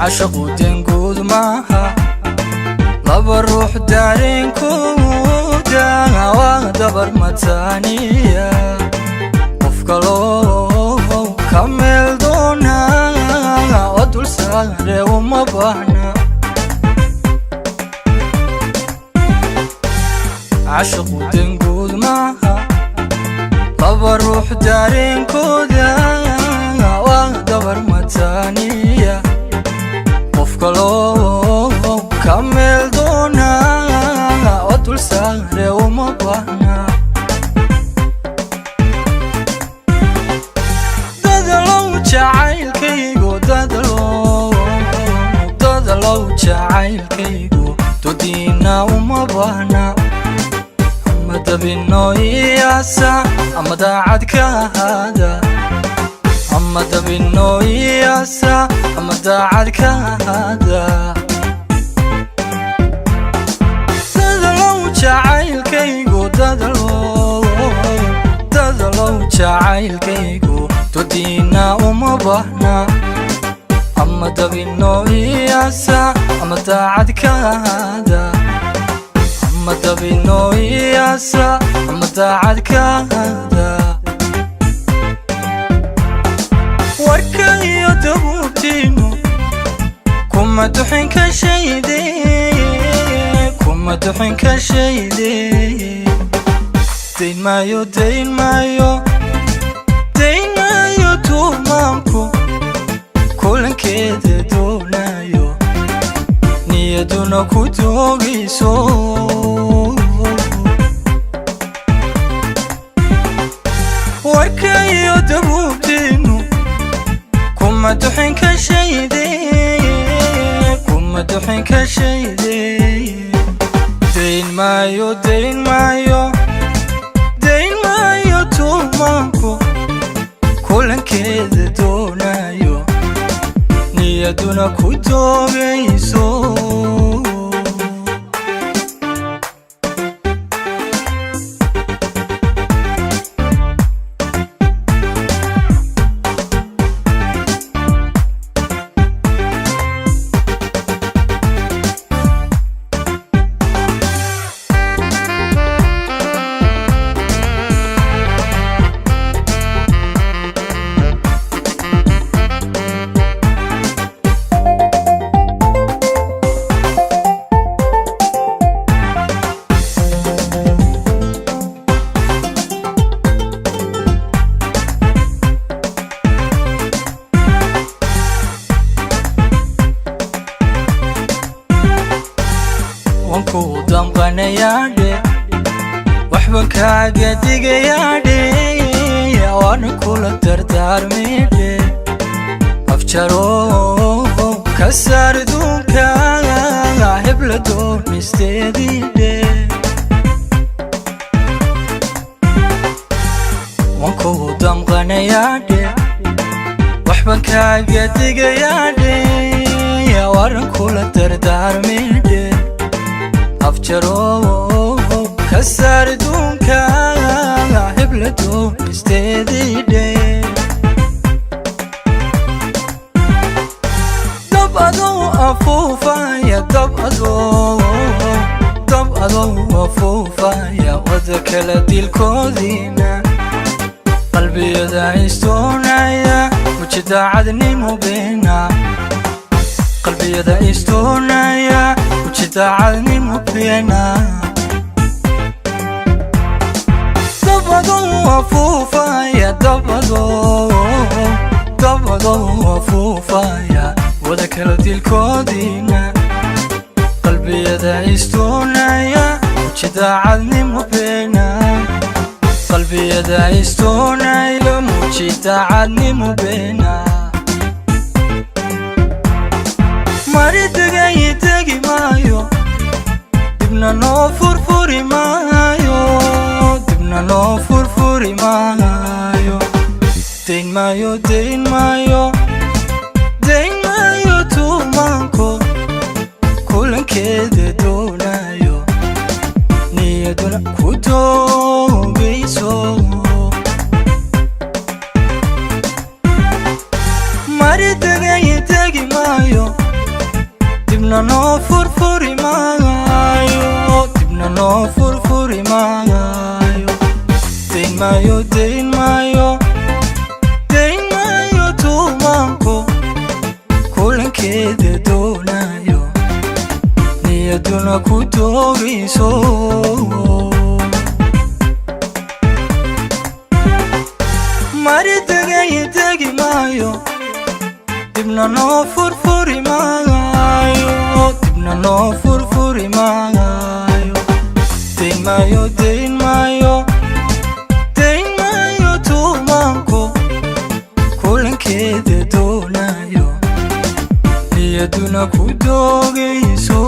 عشقو دنقود معها لبا الروح دارين كودا ودبر متانية وفقلو كمل دونا ودول ساري ومبانا عشقو دنقود معها لبا الروح دارين كودا ودبر متانية وفقلو كمل دونا ودول ساري ومبانا دادلو جعيلكيغو دادلو جعيلكيغو دودينا ومبانا أما دبينو إياسا أما داعدك هذا أما دبينو إياسا أما داعدك هذا دادلو جعيلكيغو دادلو جعيلكيغو دودينا ومبانا أما دبينو إياسا أما داعدك هذا أما دبينو إياسا أما داعدك هذا warkayo dabuubtiinu kuma duxin ka shaydee kuma duxin ka shaydee dayn maayo tuumaanku kulankeeda doonayo niyaduna ku doogayso warkayo dabuubtiinu kuma duxin ka shaydee kuma duxin ka shaydee dayn maayo tuumaanku kulankeeda doonayo niyaduna ku doogayso wanku damqanayaadhe waxban kaaga digayaadhe waana kula dardaarmaydhe afjaro ka saar duunka hebla doonisteediidhe wanku damqanayaadhe waxban kaaga digayaadhe waana kula dardaarmaydhe afjaro ka saar duunka hebla doonisteediidhe dab adoo afuufaya wada kala dilkoodiina qalbiyada istoonaya muji daacadnimo beena qalbiyada istoonaya muji daacadnimo beena dab adoo afuufaya wada kala dilkoodiina qalbiyada istoonaya muji daacadnimo beena qalbiyada istoonaya muji daacadnimo beena maridagay tagi maayo dibna noo furfuri maayo dayn maayo tuumaanko kulankeeda doonayo niyaduna ku doogayso maridagay tagi maayo maayo dayn maayo tuumaanko kulankeeda doonayo niyaduna ku doogayso mari degi maayo dibna noo furfuri maayo dayn maayo tuumaanko kulankeeda doonayo niyaduna ku doogayso